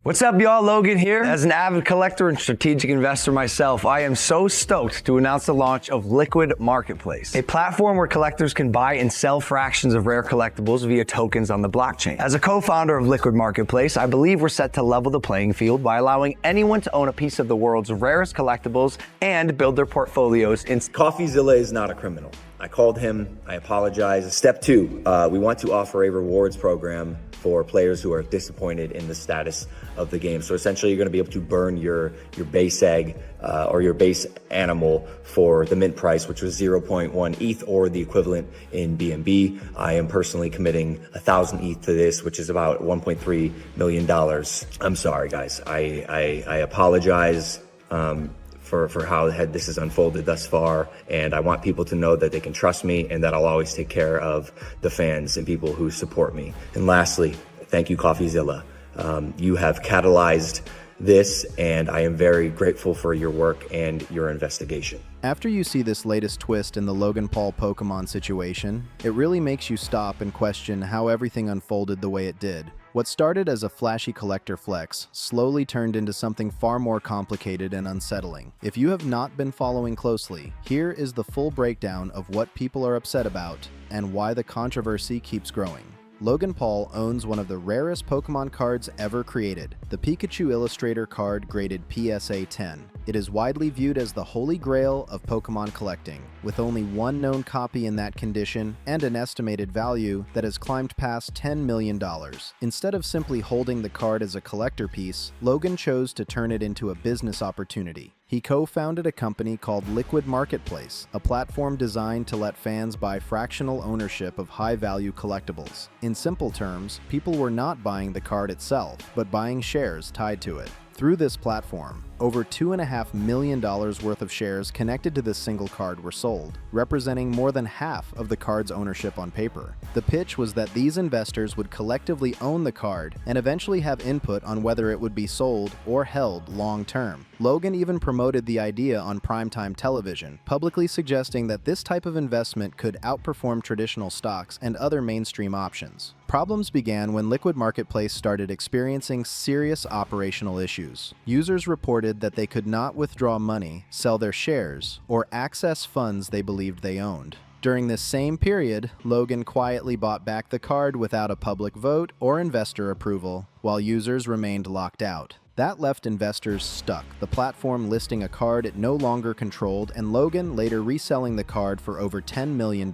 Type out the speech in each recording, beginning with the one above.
What's up, y'all? Logan here. As an avid collector and strategic investor myself, I am so stoked to announce the launch of Liquid Marketplace, a platform where collectors can buy and sell fractions of rare collectibles via tokens on the blockchain. As a co-founder of Liquid Marketplace, I believe we're set to level the playing field by allowing anyone to own a piece of the world's rarest collectibles and build their portfolios in. CoffeeZilla is not a criminal. I called him, I apologize. Step 2, we want to offer a rewards program for players who are disappointed in the status of the game. So essentially you're gonna be able to burn your base egg or your base animal for the mint price, which was 0.1 ETH or the equivalent in BNB. I am personally committing 1,000 ETH to this, which is about $1.3 million. I'm sorry, guys. I apologize for how this has unfolded thus far, and I want people to know that they can trust me and that I'll always take care of the fans and people who support me. And lastly, thank you, CoffeeZilla. You have catalyzed this, and I am very grateful for your work and your investigation. After you see this latest twist in the Logan Paul Pokémon situation, it really makes you stop and question how everything unfolded the way it did. What started as a flashy collector flex slowly turned into something far more complicated and unsettling. If you have not been following closely, here is the full breakdown of what people are upset about and why the controversy keeps growing. Logan Paul owns one of the rarest Pokémon cards ever created, the Pikachu Illustrator card graded PSA 10. It is widely viewed as the holy grail of Pokémon collecting, with only one known copy in that condition and an estimated value that has climbed past $10 million. Instead of simply holding the card as a collector piece, Logan chose to turn it into a business opportunity. He co-founded a company called Liquid Marketplace, a platform designed to let fans buy fractional ownership of high-value collectibles. In simple terms, people were not buying the card itself, but buying shares tied to it. Through this platform, over $2.5 million worth of shares connected to this single card were sold, representing more than half of the card's ownership on paper. The pitch was that these investors would collectively own the card and eventually have input on whether it would be sold or held long-term. Logan even promoted the idea on primetime television, publicly suggesting that this type of investment could outperform traditional stocks and other mainstream options. Problems began when Liquid Marketplace started experiencing serious operational issues. Users reported that they could not withdraw money, sell their shares, or access funds they believed they owned. During this same period, Logan quietly bought back the card without a public vote or investor approval, while users remained locked out. That left investors stuck, the platform listing a card it no longer controlled and Logan later reselling the card for over $10 million.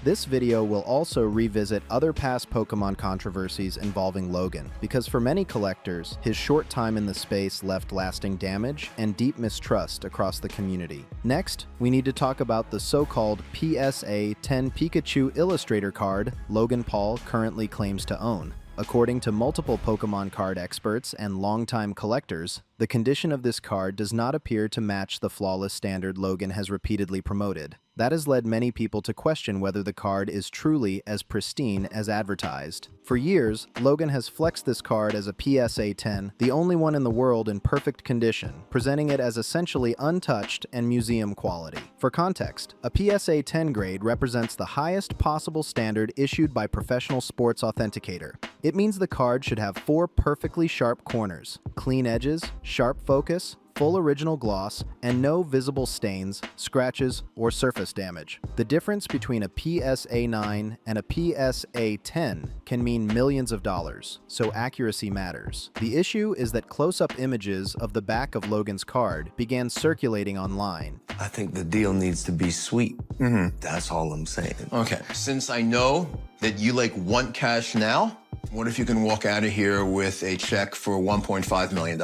This video will also revisit other past Pokémon controversies involving Logan, because for many collectors, his short time in the space left lasting damage and deep mistrust across the community. Next, we need to talk about the so-called PSA 10 Pikachu Illustrator card Logan Paul currently claims to own. According to multiple Pokémon card experts and longtime collectors, the condition of this card does not appear to match the flawless standard Logan has repeatedly promoted. That has led many people to question whether the card is truly as pristine as advertised. For years, Logan has flexed this card as a PSA 10, the only one in the world in perfect condition, presenting it as essentially untouched and museum quality. For context, a PSA 10 grade represents the highest possible standard issued by Professional Sports Authenticator. It means the card should have 4 perfectly sharp corners, clean edges, sharp focus, full original gloss, and no visible stains, scratches, or surface damage. The difference between a PSA 9 and a PSA 10 can mean millions of dollars, so accuracy matters. The issue is that close-up images of the back of Logan's card began circulating online. I think the deal needs to be sweet. That's all I'm saying. Okay, since I know that you want cash now, what if you can walk out of here with a check for $1.5 million?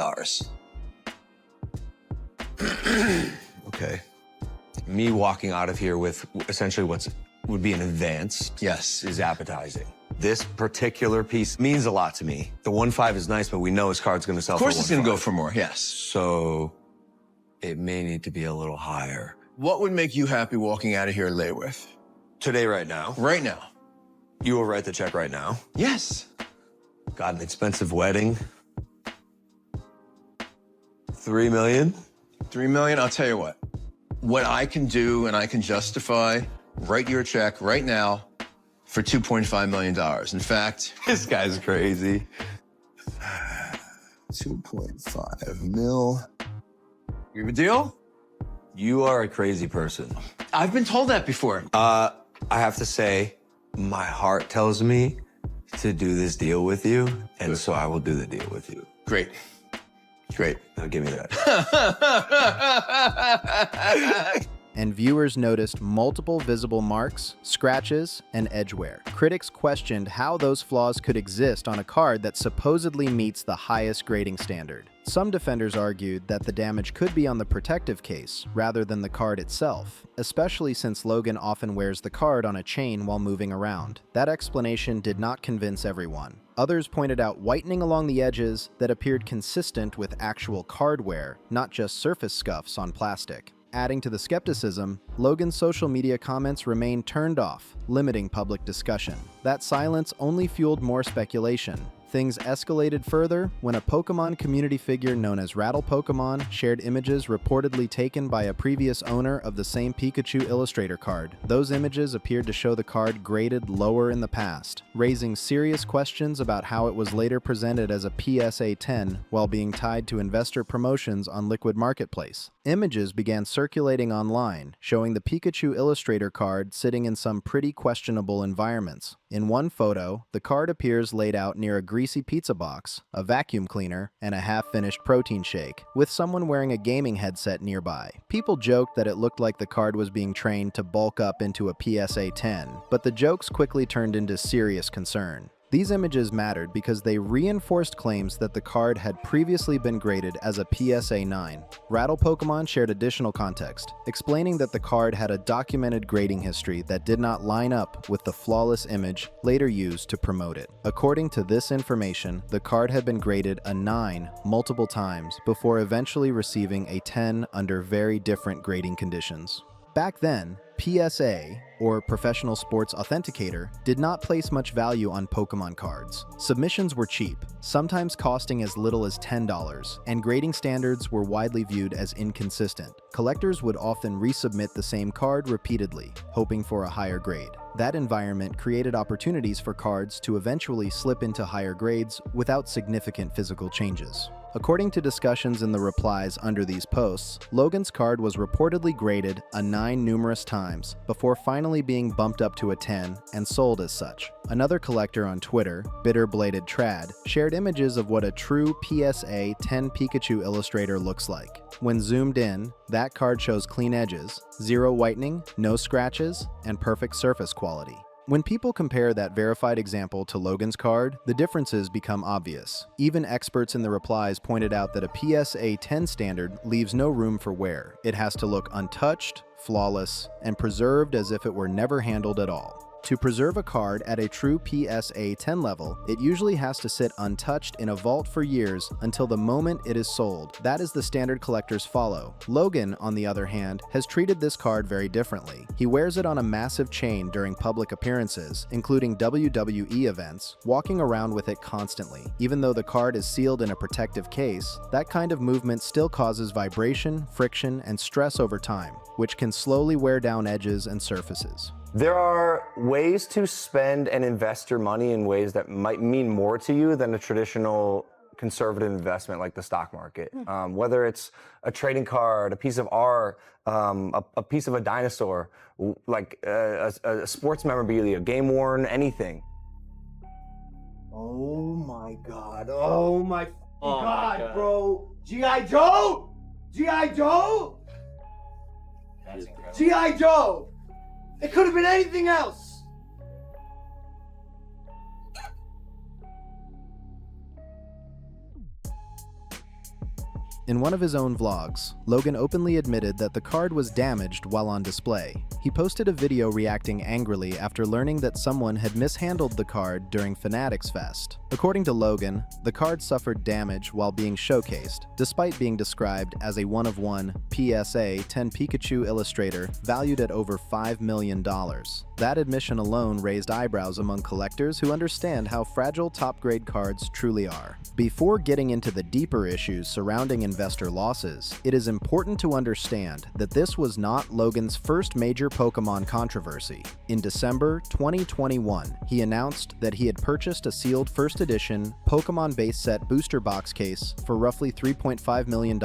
Okay. Me walking out of here with essentially would be an advance. Yes. Is appetizing. This particular piece means a lot to me. The 1.5 is nice, but we know his card's gonna sell for 1.5. Of course it's gonna go for more, yes. So it may need to be a little higher. What would make you happy walking out of here lay with? Today, right now. Right now. You will write the check right now. Yes. Got an expensive wedding. 3 million? 3 million, I'll tell you what I can do and I can justify, write your check right now for $2.5 million. In fact, this guy's crazy. 2.5 mil. You have a deal? You are a crazy person. I've been told that before. I have to say, my heart tells me to do this deal with you, and so I will do the deal with you. Great. Great. Now give me that. And viewers noticed multiple visible marks, scratches, and edge wear. Critics questioned how those flaws could exist on a card that supposedly meets the highest grading standard. Some defenders argued that the damage could be on the protective case rather than the card itself, especially since Logan often wears the card on a chain while moving around. That explanation did not convince everyone. Others pointed out whitening along the edges that appeared consistent with actual card wear, not just surface scuffs on plastic. Adding to the skepticism, Logan's social media comments remained turned off, limiting public discussion. That silence only fueled more speculation. Things escalated further when a Pokémon community figure known as Rattle Pokémon shared images reportedly taken by a previous owner of the same Pikachu Illustrator card. Those images appeared to show the card graded lower in the past, raising serious questions about how it was later presented as a PSA 10 while being tied to investor promotions on Liquid Marketplace. Images began circulating online, showing the Pikachu Illustrator card sitting in some pretty questionable environments. In one photo, the card appears laid out near a greasy pizza box, a vacuum cleaner, and a half-finished protein shake, with someone wearing a gaming headset nearby. People joked that it looked like the card was being trained to bulk up into a PSA 10, but the jokes quickly turned into serious concern. These images mattered because they reinforced claims that the card had previously been graded as a PSA 9. Rattle Pokémon shared additional context, explaining that the card had a documented grading history that did not line up with the flawless image later used to promote it. According to this information, the card had been graded a 9 multiple times before eventually receiving a 10 under very different grading conditions. Back then, PSA, or Professional Sports Authenticator, did not place much value on Pokémon cards. Submissions were cheap, sometimes costing as little as $10, and grading standards were widely viewed as inconsistent. Collectors would often resubmit the same card repeatedly, hoping for a higher grade. That environment created opportunities for cards to eventually slip into higher grades without significant physical changes. According to discussions in the replies under these posts, Logan's card was reportedly graded a 9 numerous times before finally being bumped up to a 10 and sold as such. Another collector on Twitter, Bitter Bladed Trad, shared images of what a true PSA 10 Pikachu Illustrator looks like. When zoomed in, that card shows clean edges, zero whitening, no scratches, and perfect surface quality. When people compare that verified example to Logan's card, the differences become obvious. Even experts in the replies pointed out that a PSA 10 standard leaves no room for wear. It has to look untouched, flawless, and preserved as if it were never handled at all. To preserve a card at a true PSA 10 level, it usually has to sit untouched in a vault for years until the moment it is sold. That is the standard collectors follow. Logan, on the other hand, has treated this card very differently. He wears it on a massive chain during public appearances, including WWE events, walking around with it constantly. Even though the card is sealed in a protective case, that kind of movement still causes vibration, friction, and stress over time, which can slowly wear down edges and surfaces. There are ways to spend and invest your money in ways that might mean more to you than a traditional conservative investment like the stock market. Whether it's a trading card, a piece of art, a piece of a dinosaur, like a sports memorabilia, game worn, anything. Oh my God. Oh my God, bro. G.I. Joe! G.I. Joe! That's incredible. G.I. Joe! It could have been anything else. In one of his own vlogs, Logan openly admitted that the card was damaged while on display. He posted a video reacting angrily after learning that someone had mishandled the card during Fanatics Fest. According to Logan, the card suffered damage while being showcased, despite being described as a one-of-one PSA 10 Pikachu Illustrator valued at over $5 million. That admission alone raised eyebrows among collectors who understand how fragile top-grade cards truly are. Before getting into the deeper issues surrounding investor losses, it is important to understand that this was not Logan's first major Pokémon controversy. In December 2021, he announced that he had purchased a sealed first edition Pokémon base set booster box case for roughly $3.5 million.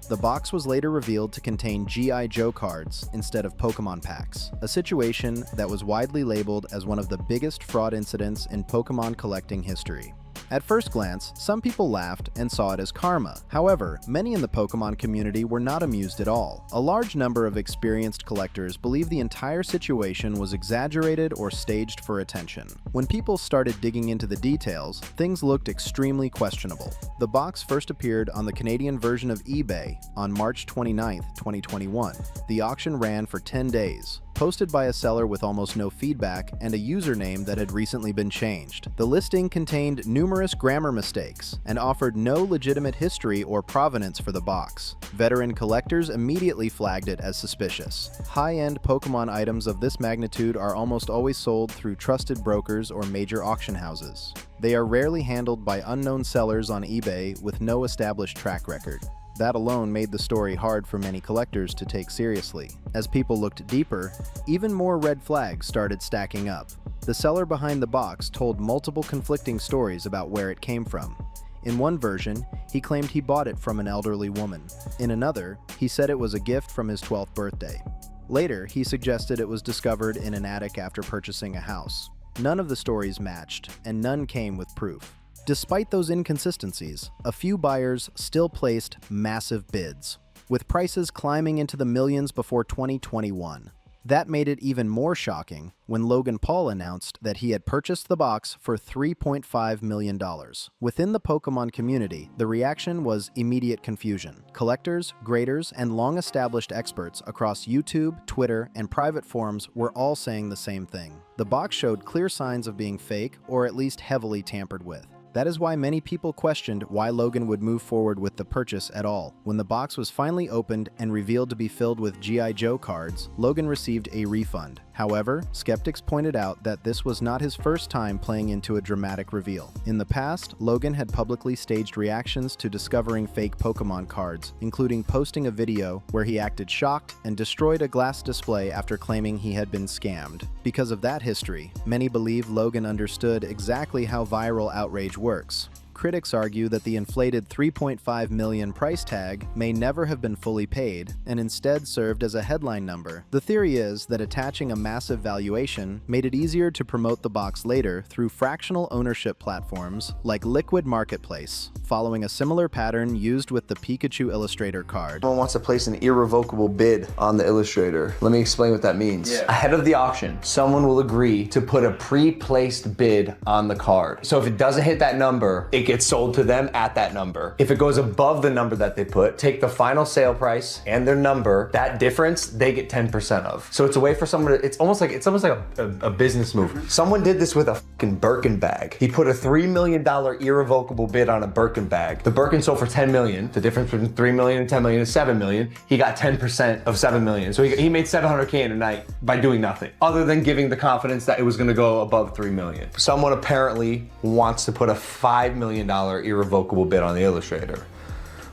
The box was later revealed to contain G.I. Joe cards instead of Pokémon packs, a situation that was widely labeled as one of the biggest fraud incidents in Pokémon collecting history. At first glance, some people laughed and saw it as karma. However, many in the Pokémon community were not amused at all. A large number of experienced collectors believe the entire situation was exaggerated or staged for attention. When people started digging into the details, things looked extremely questionable. The box first appeared on the Canadian version of eBay on March 29, 2021. The auction ran for 10 days. Posted by a seller with almost no feedback and a username that had recently been changed. The listing contained numerous grammar mistakes and offered no legitimate history or provenance for the box. Veteran collectors immediately flagged it as suspicious. High-end Pokémon items of this magnitude are almost always sold through trusted brokers or major auction houses. They are rarely handled by unknown sellers on eBay with no established track record. That alone made the story hard for many collectors to take seriously. As people looked deeper, even more red flags started stacking up. The seller behind the box told multiple conflicting stories about where it came from. In one version, he claimed he bought it from an elderly woman. In another, he said it was a gift from his 12th birthday. Later, he suggested it was discovered in an attic after purchasing a house. None of the stories matched, and none came with proof. Despite those inconsistencies, a few buyers still placed massive bids, with prices climbing into the millions before 2021. That made it even more shocking when Logan Paul announced that he had purchased the box for $3.5 million. Within the Pokémon community, the reaction was immediate confusion. Collectors, graders, and long-established experts across YouTube, Twitter, and private forums were all saying the same thing. The box showed clear signs of being fake or at least heavily tampered with. That is why many people questioned why Logan would move forward with the purchase at all. When the box was finally opened and revealed to be filled with G.I. Joe cards, Logan received a refund. However, skeptics pointed out that this was not his first time playing into a dramatic reveal. In the past, Logan had publicly staged reactions to discovering fake Pokémon cards, including posting a video where he acted shocked and destroyed a glass display after claiming he had been scammed. Because of that history, many believe Logan understood exactly how viral outrage works. Critics argue that the inflated $3.5 million price tag may never have been fully paid and instead served as a headline number. The theory is that attaching a massive valuation made it easier to promote the box later through fractional ownership platforms like Liquid Marketplace, following a similar pattern used with the Pikachu Illustrator card. Someone wants to place an irrevocable bid on the Illustrator. Let me explain what that means. Ahead of the auction, someone will agree to put a pre-placed bid on the card. So if it doesn't hit that number, it gets sold to them at that number. If it goes above the number that they put, take the final sale price and their number, that difference, they get 10% of. So it's a way for someone to, it's almost like a business move. Someone did this with a fucking Birkin bag. He put a $3 million irrevocable bid on a Birkin bag. The Birkin sold for 10 million. The difference between 3 million and 10 million is 7 million. He got 10% of 7 million. So he made 700K in a night by doing nothing, other than giving the confidence that it was gonna go above 3 million. Someone apparently wants to put a $5 million irrevocable bid on the Illustrator,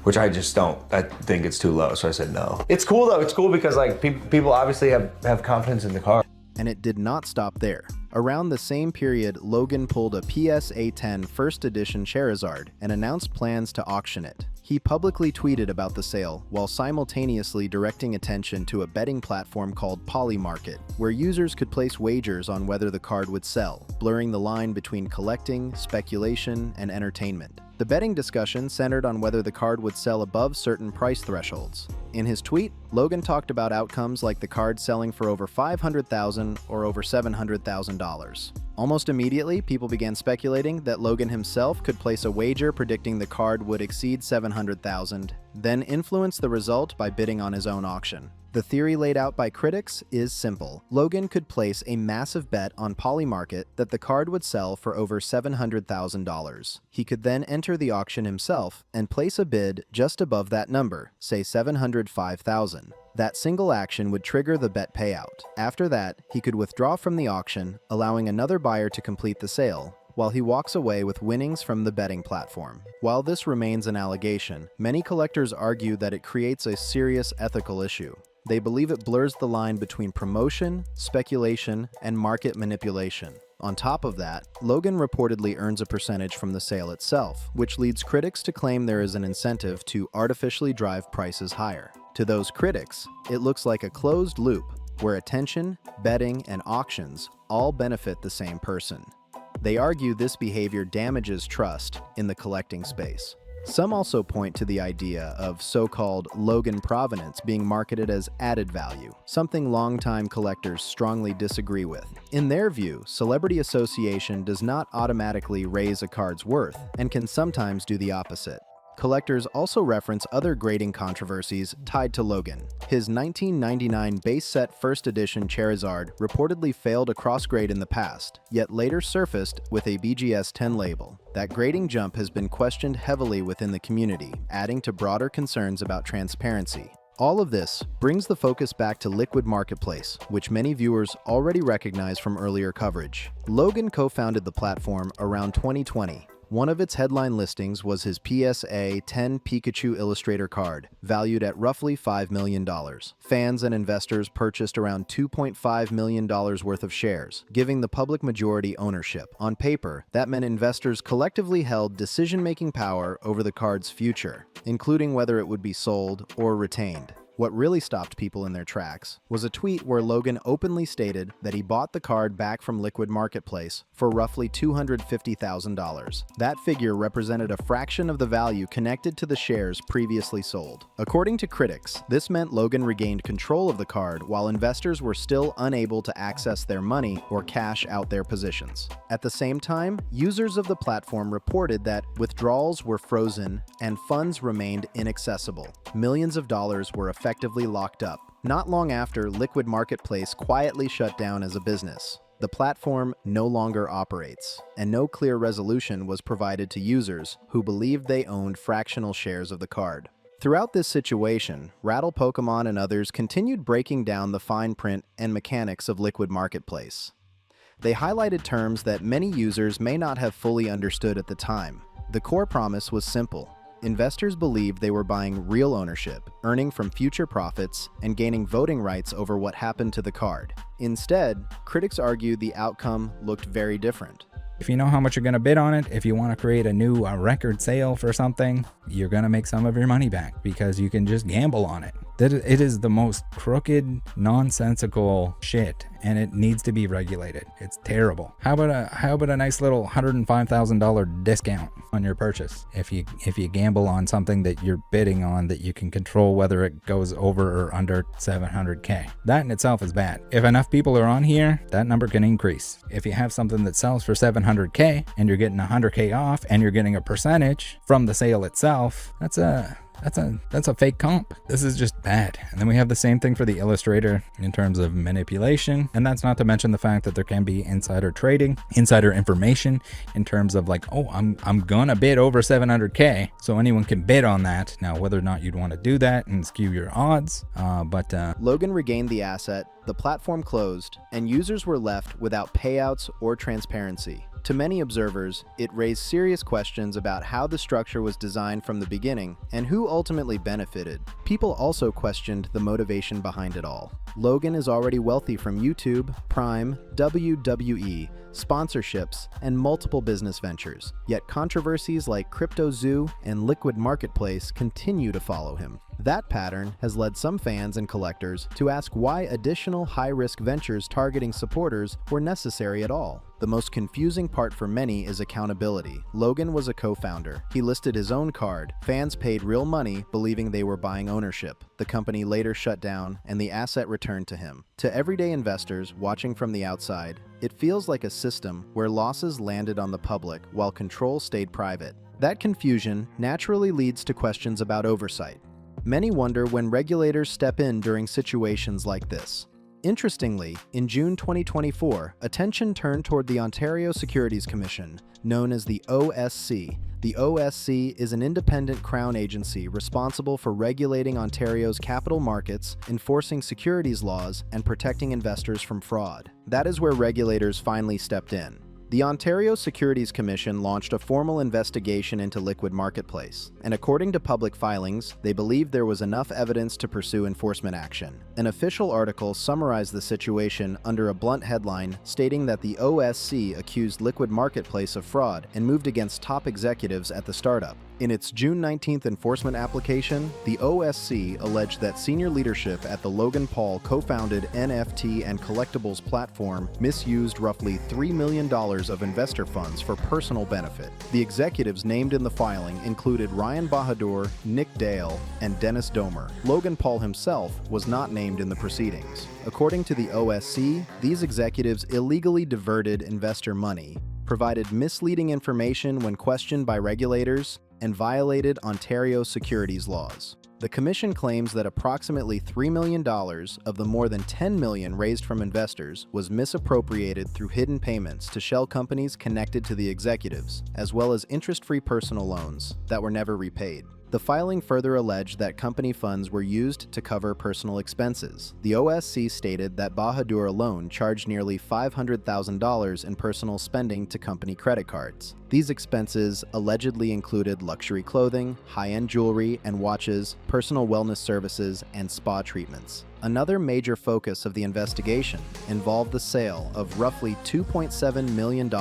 which I just don't. I think it's too low, so I said no. It's cool though. It's cool because like people obviously have confidence in the car. And it did not stop there. Around the same period, Logan pulled a PSA 10 first edition Charizard and announced plans to auction it. He publicly tweeted about the sale while simultaneously directing attention to a betting platform called Polymarket, where users could place wagers on whether the card would sell, blurring the line between collecting, speculation, and entertainment. The betting discussion centered on whether the card would sell above certain price thresholds. In his tweet, Logan talked about outcomes like the card selling for over $500,000 or over $700,000. Almost immediately, people began speculating that Logan himself could place a wager predicting the card would exceed $700,000, then influence the result by bidding on his own auction. The theory laid out by critics is simple. Logan could place a massive bet on Polymarket that the card would sell for over $700,000. He could then enter the auction himself and place a bid just above that number, say $705,000. That single action would trigger the bet payout. After that, he could withdraw from the auction, allowing another buyer to complete the sale, while he walks away with winnings from the betting platform. While this remains an allegation, many collectors argue that it creates a serious ethical issue. They believe it blurs the line between promotion, speculation, and market manipulation. On top of that, Logan reportedly earns a percentage from the sale itself, which leads critics to claim there is an incentive to artificially drive prices higher. To those critics, it looks like a closed loop where attention, betting, and auctions all benefit the same person. They argue this behavior damages trust in the collecting space. Some also point to the idea of so-called Logan provenance being marketed as added value, something longtime collectors strongly disagree with. In their view, celebrity association does not automatically raise a card's worth and can sometimes do the opposite. Collectors also reference other grading controversies tied to Logan. His 1999 base set first edition Charizard reportedly failed a cross-grade in the past, yet later surfaced with a BGS 10 label. That grading jump has been questioned heavily within the community, adding to broader concerns about transparency. All of this brings the focus back to Liquid Marketplace, which many viewers already recognize from earlier coverage. Logan co-founded the platform around 2020. One of its headline listings was his PSA 10 Pikachu Illustrator card, valued at roughly $5 million. Fans and investors purchased around $2.5 million worth of shares, giving the public majority ownership. On paper, that meant investors collectively held decision-making power over the card's future, including whether it would be sold or retained. What really stopped people in their tracks was a tweet where Logan openly stated that he bought the card back from Liquid Marketplace for roughly $250,000. That figure represented a fraction of the value connected to the shares previously sold. According to critics, this meant Logan regained control of the card while investors were still unable to access their money or cash out their positions. At the same time, users of the platform reported that withdrawals were frozen and funds remained inaccessible. Millions of dollars were effectively locked up. Not long after, Liquid Marketplace quietly shut down as a business. The platform no longer operates, and no clear resolution was provided to users who believed they owned fractional shares of the card. Throughout this situation, Rattle Pokémon and others continued breaking down the fine print and mechanics of Liquid Marketplace. They highlighted terms that many users may not have fully understood at the time. The core promise was simple. Investors believed they were buying real ownership, earning from future profits, and gaining voting rights over what happened to the card. Instead, critics argued the outcome looked very different. If you know how much you're going to bid on it, if you want to create a new record sale for something, you're going to make some of your money back because you can just gamble on it. It is the most crooked, nonsensical shit, and it needs to be regulated. It's terrible. How about a nice little $105,000 discount on your purchase if you gamble on something that you're bidding on that you can control whether it goes over or under 700K. That in itself is bad. If enough people are on here, that number can increase. If you have something that sells for 700K and you're getting 100K off and you're getting a percentage from the sale itself, that's a fake comp. This is just bad. And then we have the same thing for the Illustrator in terms of manipulation. And that's not to mention the fact that there can be insider trading, insider information in terms of like, oh, I'm gonna bid over 700K. So anyone can bid on that. Now, whether or not you'd want to do that and skew your odds. Logan regained the asset, the platform closed, and users were left without payouts or transparency. To many observers, it raised serious questions about how the structure was designed from the beginning and who ultimately benefited. People also questioned the motivation behind it all. Logan is already wealthy from YouTube, Prime, WWE, sponsorships, and multiple business ventures. Yet controversies like CryptoZoo and Liquid Marketplace continue to follow him. That pattern has led some fans and collectors to ask why additional high-risk ventures targeting supporters were necessary at all. The most confusing part for many is accountability. Logan was a co-founder. He listed his own card. Fans paid real money, believing they were buying ownership. The company later shut down, and the asset returned to him. To everyday investors watching from the outside, it feels like a system where losses landed on the public while control stayed private. That confusion naturally leads to questions about oversight. Many wonder when regulators step in during situations like this. Interestingly, in June 2024, attention turned toward the Ontario Securities Commission, known as the OSC. The OSC is an independent Crown agency responsible for regulating Ontario's capital markets, enforcing securities laws, and protecting investors from fraud. That is where regulators finally stepped in. The Ontario Securities Commission launched a formal investigation into Liquid Marketplace, and according to public filings, they believed there was enough evidence to pursue enforcement action. An official article summarized the situation under a blunt headline stating that the OSC accused Liquid Marketplace of fraud and moved against top executives at the startup. In its June 19th enforcement application, the OSC alleged that senior leadership at the Logan Paul co-founded NFT and collectibles platform misused roughly $3 million of investor funds for personal benefit. The executives named in the filing included Ryan Bahadur, Nick Dale, and Dennis Domer. Logan Paul himself was not named in the proceedings. According to the OSC, these executives illegally diverted investor money, provided misleading information when questioned by regulators, and violated Ontario securities laws. The Commission claims that approximately $3 million of the more than $10 million raised from investors was misappropriated through hidden payments to shell companies connected to the executives, as well as interest-free personal loans that were never repaid. The filing further alleged that company funds were used to cover personal expenses. The OSC stated that Bahadur alone charged nearly $500,000 in personal spending to company credit cards. These expenses allegedly included luxury clothing, high-end jewelry and watches, personal wellness services, and spa treatments. Another major focus of the investigation involved the sale of roughly $2.7 million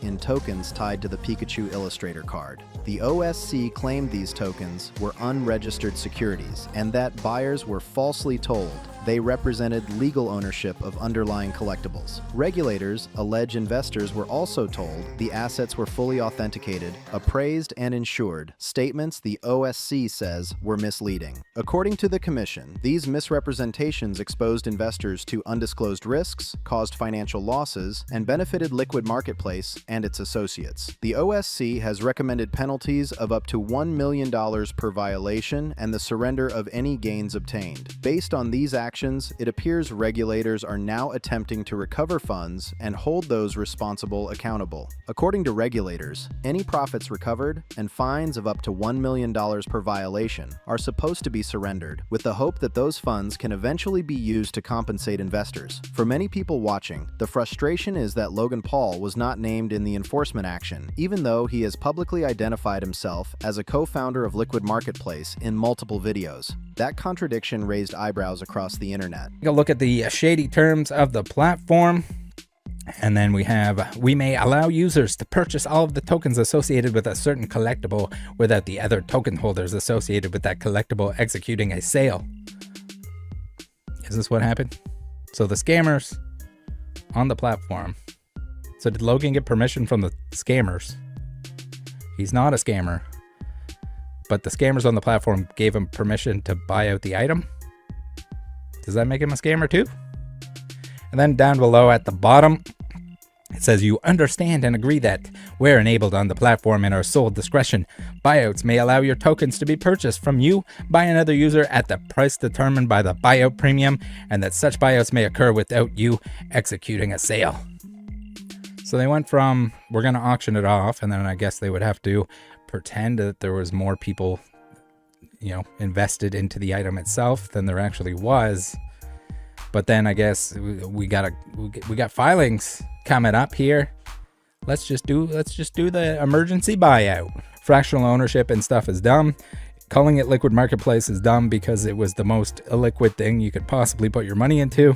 in tokens tied to the Pikachu Illustrator card. The OSC claimed these tokens were unregistered securities and that buyers were falsely told they represented legal ownership of underlying collectibles. Regulators allege investors were also told the assets were fully authenticated, appraised, and insured, statements the OSC says were misleading. According to the Commission, these misrepresentations exposed investors to undisclosed risks, caused financial losses, and benefited Liquid Marketplace and its associates. The OSC has recommended penalties of up to $1 million per violation and the surrender of any gains obtained. Based on these actions, it appears regulators are now attempting to recover funds and hold those responsible accountable. According to regulators, any profits recovered and fines of up to $1 million per violation are supposed to be surrendered, with the hope that those funds can eventually be used to compensate investors. For many people watching, the frustration is that Logan Paul was not named in the enforcement action, even though he has publicly identified himself as a co-founder of Liquid Marketplace in multiple videos. That contradiction raised eyebrows across the internet. Take a look at the shady terms of the platform. And then we may allow users to purchase all of the tokens associated with a certain collectible without the other token holders associated with that collectible executing a sale. Is this what happened? So the scammers on the platform. So did Logan get permission from the scammers? He's not a scammer. But the scammers on the platform gave him permission to buy out the item? Does that make him a scammer too? And then down below at the bottom, it says you understand and agree that, where enabled on the platform in our sole discretion, buyouts may allow your tokens to be purchased from you by another user at the price determined by the buyout premium, and that such buyouts may occur without you executing a sale. So they went from, we're going to auction it off, and then I guess they would have to pretend that there was more people, invested into the item itself than there actually was. But then I guess we got filings coming up here. Let's just do the emergency buyout. Fractional ownership and stuff is dumb. Calling it Liquid Marketplace is dumb because it was the most illiquid thing you could possibly put your money into,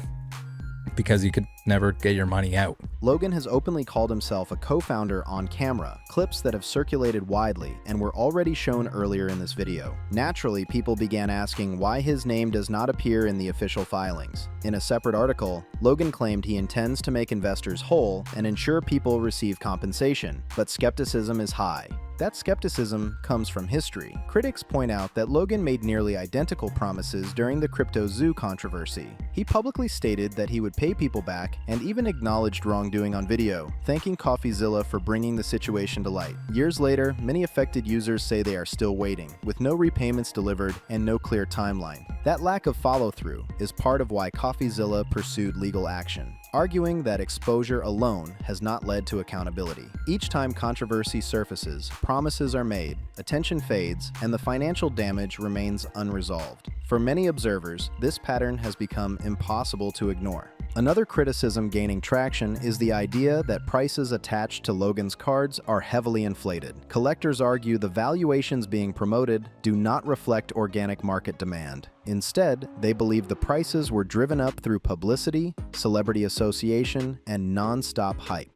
because you could never get your money out. Logan has openly called himself a co-founder on camera, clips that have circulated widely and were already shown earlier in this video. Naturally, people began asking why his name does not appear in the official filings. In a separate article, Logan claimed he intends to make investors whole and ensure people receive compensation, but skepticism is high. That skepticism comes from history. Critics point out that Logan made nearly identical promises during the Crypto Zoo controversy. He publicly stated that he would pay people back back, and even acknowledged wrongdoing on video, thanking CoffeeZilla for bringing the situation to light. Years later, many affected users say they are still waiting, with no repayments delivered and no clear timeline. That lack of follow-through is part of why CoffeeZilla pursued legal action, arguing that exposure alone has not led to accountability. Each time controversy surfaces, promises are made, attention fades, and the financial damage remains unresolved. For many observers, this pattern has become impossible to ignore. Another criticism gaining traction is the idea that prices attached to Logan's cards are heavily inflated. Collectors argue the valuations being promoted do not reflect organic market demand. Instead, they believe the prices were driven up through publicity, celebrity association, and non-stop hype.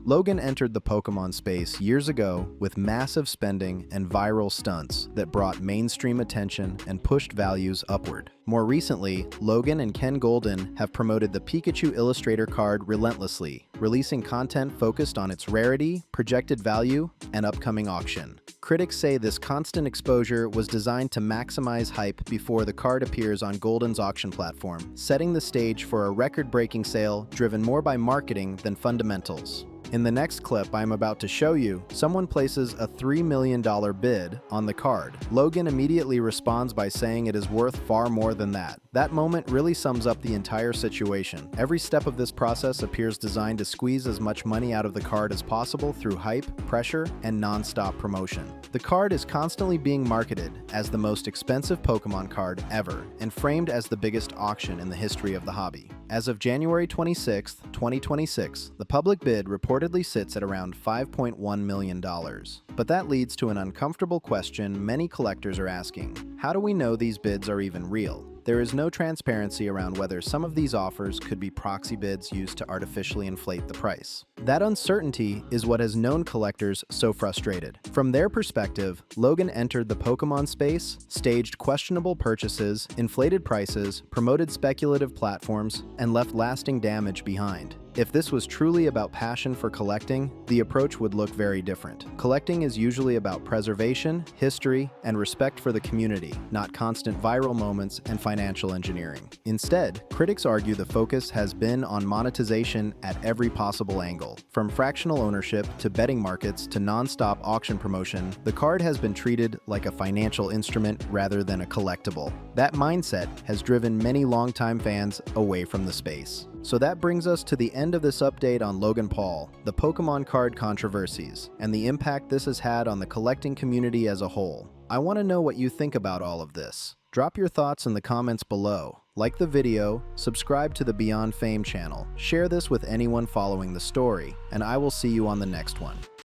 Logan entered the Pokémon space years ago with massive spending and viral stunts that brought mainstream attention and pushed values upward. More recently, Logan and Ken Golden have promoted the Pikachu Illustrator card relentlessly, releasing content focused on its rarity, projected value, and upcoming auction. Critics say this constant exposure was designed to maximize hype before the card appears on Golden's auction platform, setting the stage for a record-breaking sale driven more by marketing than fundamentals. In the next clip I'm about to show you, someone places a $3 million bid on the card. Logan immediately responds by saying it is worth far more than that. That moment really sums up the entire situation. Every step of this process appears designed to squeeze as much money out of the card as possible through hype, pressure, and non-stop promotion. The card is constantly being marketed as the most expensive Pokémon card ever, and framed as the biggest auction in the history of the hobby. As of January 26, 2026, the public bid reportedly sits at around $5.1 million. But that leads to an uncomfortable question many collectors are asking. How do we know these bids are even real? There is no transparency around whether some of these offers could be proxy bids used to artificially inflate the price. That uncertainty is what has known collectors so frustrated. From their perspective, Logan entered the Pokémon space, staged questionable purchases, inflated prices, promoted speculative platforms, and left lasting damage behind. If this was truly about passion for collecting, the approach would look very different. Collecting is usually about preservation, history, and respect for the community, not constant viral moments and financial engineering. Instead, critics argue the focus has been on monetization at every possible angle. From fractional ownership to betting markets to non-stop auction promotion, the card has been treated like a financial instrument rather than a collectible. That mindset has driven many longtime fans away from the space. So that brings us to the end of this update on Logan Paul, the Pokémon card controversies, and the impact this has had on the collecting community as a whole. I want to know what you think about all of this. Drop your thoughts in the comments below. Like the video, subscribe to the Beyond Fame channel, share this with anyone following the story, and I will see you on the next one.